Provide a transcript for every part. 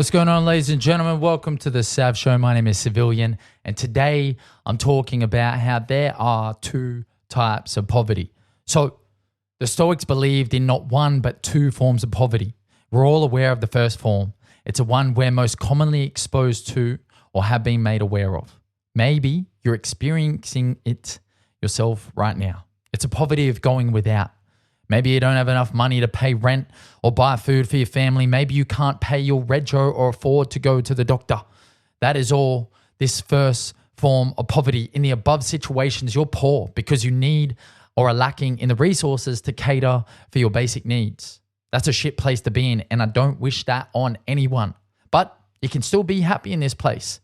What's going on, ladies and gentlemen? Welcome to the Sav Show. My name is Savilian, and today I'm talking about how there are two types of poverty. So the Stoics believed in not one but two forms of poverty. We're all aware of the first form. It's a one we're most commonly exposed to or have been made aware of. Maybe you're experiencing it yourself right now. It's a poverty of going without. Maybe you don't have enough money to pay rent or buy food for your family. Maybe you can't pay your rego or afford to go to the doctor. That is all this first form of poverty. In the above situations, you're poor because you need or are lacking in the resources to cater for your basic needs. That's a shit place to be in, and I don't wish that on anyone. But you can still be happy in this place.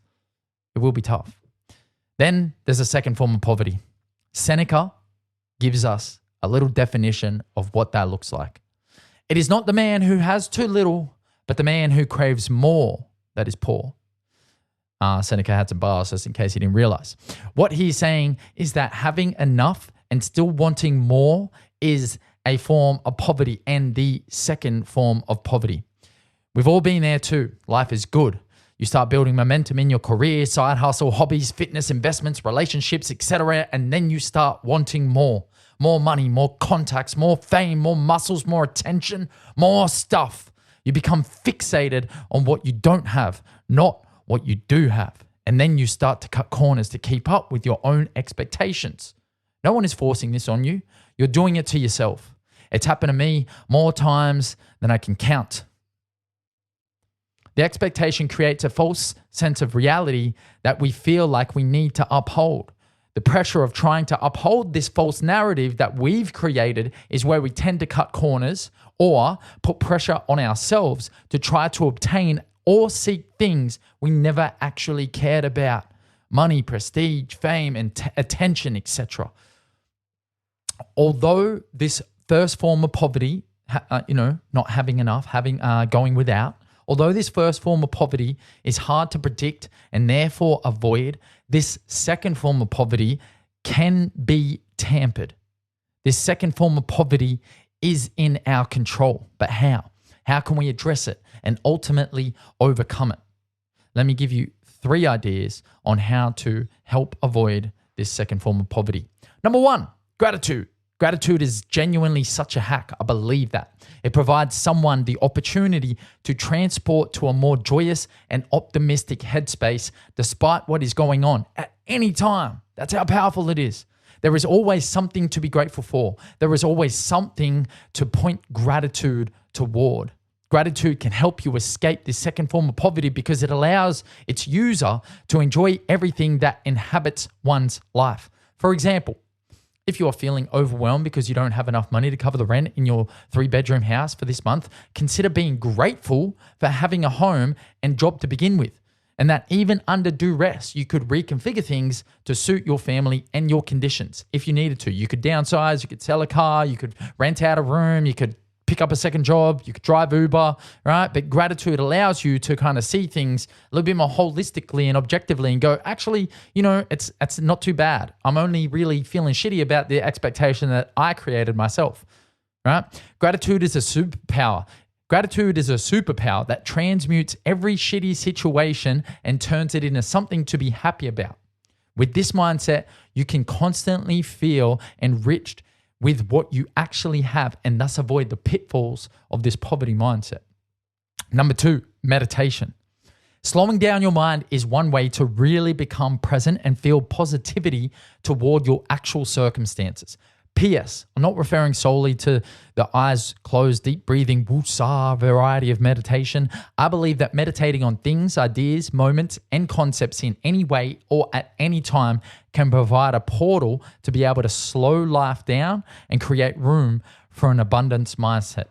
It will be tough. Then there's a second form of poverty. Seneca gives us a little definition of what that looks like. It is not the man who has too little, but the man who craves more that is poor. Seneca had some bars, just in case you didn't realize. What he's saying is that having enough and still wanting more is a form of poverty and the second form of poverty. We've all been there too. Life is good. You start building momentum in your career, side hustle, hobbies, fitness, investments, relationships, etc. And then you start wanting more. More money, more contacts, more fame, more muscles, more attention, more stuff. You become fixated on what you don't have, not what you do have. And then you start to cut corners to keep up with your own expectations. No one is forcing this on you. You're doing it to yourself. It's happened to me more times than I can count. The expectation creates a false sense of reality that we feel like we need to uphold. The pressure of trying to uphold this false narrative that we've created is where we tend to cut corners or put pressure on ourselves to try to obtain or seek things we never actually cared about. Money, prestige, fame, and attention, etc. Although this first form of poverty, not having enough, going without, although this first form of poverty is hard to predict and therefore avoid, this second form of poverty can be tampered. This second form of poverty is in our control. But how? How can we address it and ultimately overcome it? Let me give you 3 ideas on how to help avoid this second form of poverty. Number 1, gratitude. Gratitude is genuinely such a hack. I believe that. It provides someone the opportunity to transport to a more joyous and optimistic headspace despite what is going on at any time. That's how powerful it is. There is always something to be grateful for. There is always something to point gratitude toward. Gratitude can help you escape this second form of poverty because it allows its user to enjoy everything that inhabits one's life. For example, if you are feeling overwhelmed because you don't have enough money to cover the rent in your 3-bedroom house for this month, consider being grateful for having a home and job to begin with. And that even under duress, you could reconfigure things to suit your family and your conditions if you needed to. You could downsize, you could sell a car, you could rent out a room, you could pick up a second job, you could drive Uber, right? But gratitude allows you to kind of see things a little bit more holistically and objectively and go, actually, it's not too bad. I'm only really feeling shitty about the expectation that I created myself, right? Gratitude is a superpower. Gratitude is a superpower that transmutes every shitty situation and turns it into something to be happy about. With this mindset, you can constantly feel enriched with what you actually have and thus avoid the pitfalls of this poverty mindset. Number 2, meditation. Slowing down your mind is one way to really become present and feel positivity toward your actual circumstances. P.S. I'm not referring solely to the eyes closed, deep breathing, woosah variety of meditation. I believe that meditating on things, ideas, moments, and concepts in any way or at any time can provide a portal to be able to slow life down and create room for an abundance mindset.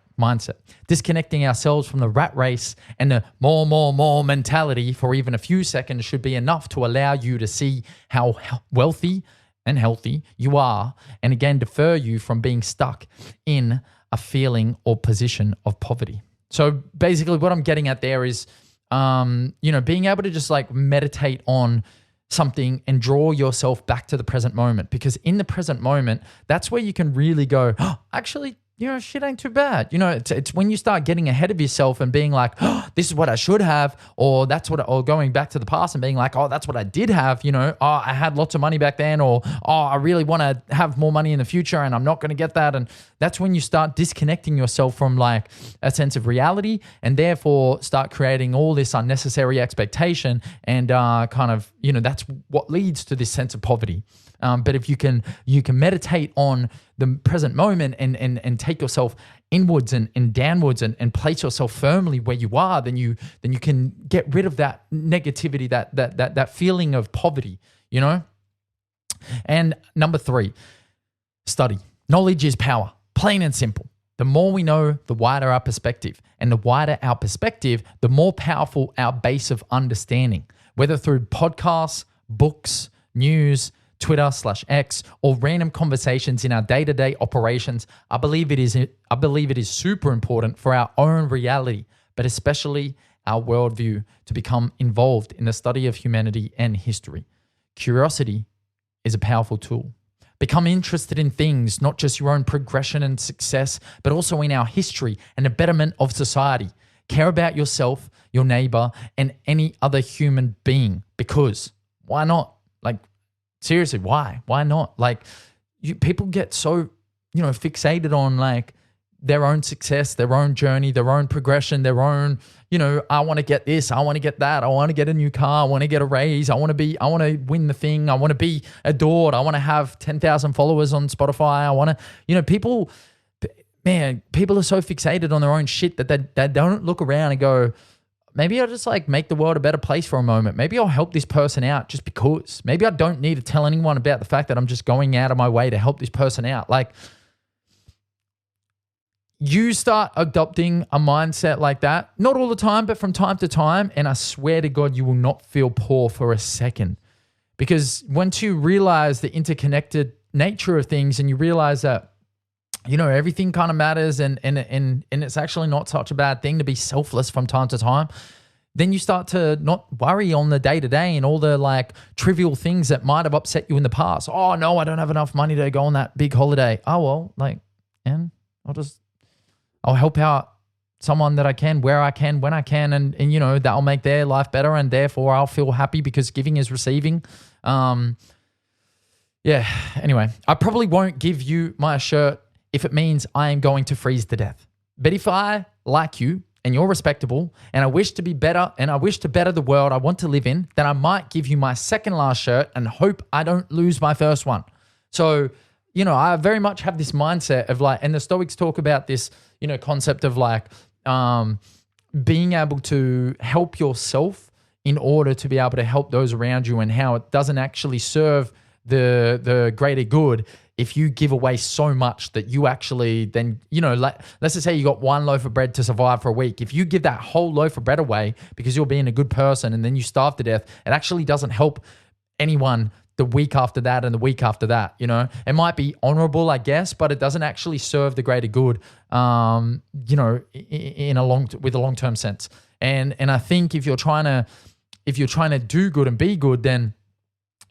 Disconnecting ourselves from the rat race and the more mentality for even a few seconds should be enough to allow you to see how wealthy and healthy you are, and again, defer you from being stuck in a feeling or position of poverty. So basically what I'm getting at there is, being able to just like meditate on something and draw yourself back to the present moment, because in the present moment, that's where you can really go, oh, actually, shit ain't too bad. It's when you start getting ahead of yourself and being like, oh, this is what I should have, or going back to the past and being like, oh, that's what I did have, oh, I had lots of money back then, or, oh, I really want to have more money in the future and I'm not going to get that. And that's when you start disconnecting yourself from like a sense of reality, and therefore start creating all this unnecessary expectation, and that's what leads to this sense of poverty. But if you can meditate on the present moment and take yourself inwards and downwards and place yourself firmly where you are, then you can get rid of that negativity, that feeling of poverty, And number 3, study. Knowledge is power, plain and simple. The more we know, the wider our perspective. And the wider our perspective, the more powerful our base of understanding, whether through podcasts, books, news, Twitter/X, or random conversations in our day-to-day operations. I believe it is super important for our own reality, but especially our worldview, to become involved in the study of humanity and history. Curiosity is a powerful tool. Become interested in things, not just your own progression and success, but also in our history and the betterment of society. Care about yourself, your neighbor, and any other human being, because why not? Like, seriously, why? Why not? Like, people get so, fixated on like their own success, their own journey, their own progression, their own, I want to get this, I want to get that, I want to get a new car, I want to get a raise, I want to win the thing, I want to be adored, I want to have 10,000 followers on Spotify, I want to, people are so fixated on their own shit that they don't look around and go, maybe I'll just like make the world a better place for a moment. Maybe I'll help this person out just because. Maybe I don't need to tell anyone about the fact that I'm just going out of my way to help this person out. Like, you start adopting a mindset like that, not all the time, but from time to time, and I swear to God, you will not feel poor for a second. Because once you realize the interconnected nature of things, and you realize that, everything kind of matters, and it's actually not such a bad thing to be selfless from time to time, then you start to not worry on the day-to-day and all the like trivial things that might have upset you in the past. Oh no, I don't have enough money to go on that big holiday. Oh well, like, and I'll help out someone that I can, where I can, when I can, and that'll make their life better, and therefore I'll feel happy because giving is receiving. Anyway, I probably won't give you my shirt if it means I am going to freeze to death. But if I like you and you're respectable and I wish to be better and I wish to better the world I want to live in, then I might give you my second last shirt and hope I don't lose my first one. So, I very much have this mindset of like, and the Stoics talk about this, concept of like being able to help yourself in order to be able to help those around you, and how it doesn't actually serve the greater good if you give away so much that you actually then, let's just say you got one loaf of bread to survive for a week. If you give that whole loaf of bread away because you're being a good person and then you starve to death, it actually doesn't help anyone the week after that and the week after that. It might be honorable, I guess, but it doesn't actually serve the greater good, with a long-term sense. And I think if you're trying to do good and be good, then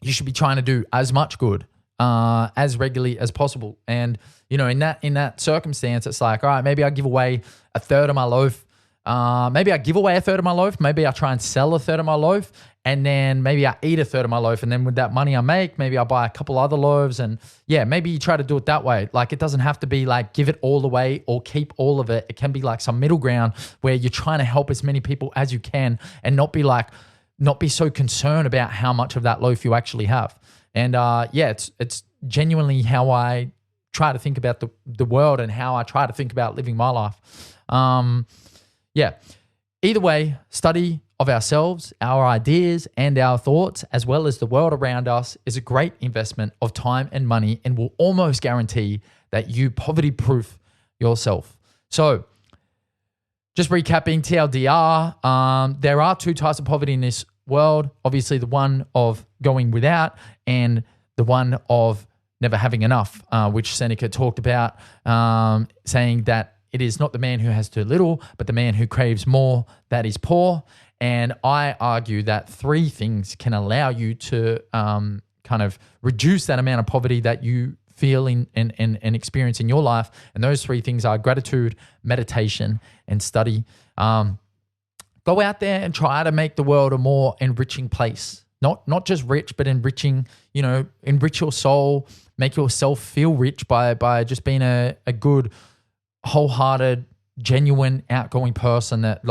you should be trying to do as much good as regularly as possible. And in that circumstance, it's like, all right, maybe I give away a third of my loaf. Maybe I give away a third of my loaf. Maybe I try and sell a third of my loaf, and then maybe I eat a third of my loaf. And then with that money I make, maybe I buy a couple other loaves. And maybe you try to do it that way. Like, it doesn't have to be like give it all away or keep all of it. It can be like some middle ground where you're trying to help as many people as you can, and not be so concerned about how much of that loaf you actually have. And it's genuinely how I try to think about the world, and how I try to think about living my life. Either way, study of ourselves, our ideas, and our thoughts, as well as the world around us, is a great investment of time and money, and will almost guarantee that you poverty-proof yourself. So, just recapping TLDR, there are 2 types of poverty in this world. Obviously, the one of going without, and the one of never having enough, which Seneca talked about, saying that it is not the man who has too little, but the man who craves more that is poor. And I argue that 3 things can allow you to kind of reduce that amount of poverty that you feel and experience in your life. And those 3 things are gratitude, meditation, and study. Go out there and try to make the world a more enriching place. Not just rich, but enriching, enrich your soul, make yourself feel rich by just being a good, wholehearted, genuine, outgoing person that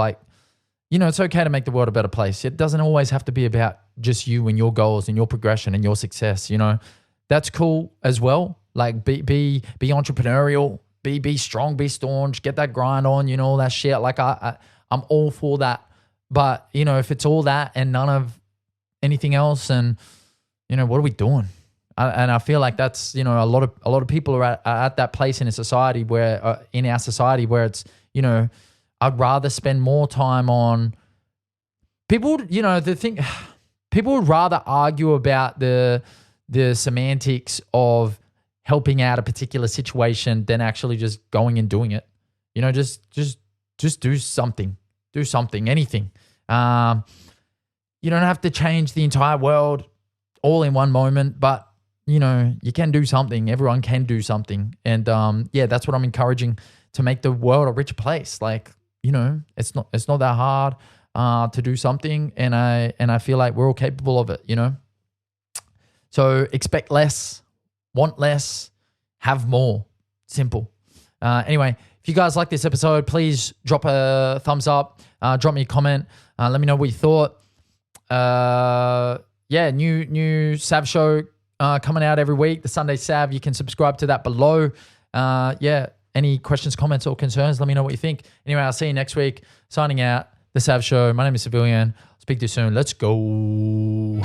it's okay to make the world a better place. It doesn't always have to be about just you and your goals and your progression and your success, That's cool as well. Like be entrepreneurial, be strong, be staunch, get that grind on, all that shit. Like I'm all for that. But, if it's all that and none of anything else, and, what are we doing? And I feel like that's, a lot of people are at that place in a society where, it's, I'd rather spend more time on people, people would rather argue about the semantics of helping out a particular situation than actually just going and doing it. Just do something. Do something, anything. You don't have to change the entire world all in one moment, but you can do something. Everyone can do something. And that's what I'm encouraging, to make the world a richer place. Like, it's not that hard to do something, and I feel like we're all capable of it, So expect less, want less, have more. Simple. Anyway, if you guys like this episode, please drop a thumbs up, drop me a comment, let me know what you thought. New Sav show coming out every week, the Sunday Sav. You can subscribe to that below. Any questions, comments, or concerns, let me know what you think. Anyway, I'll see you next week. Signing out, the Sav show. My name is Savilian. Speak to you soon. Let's go.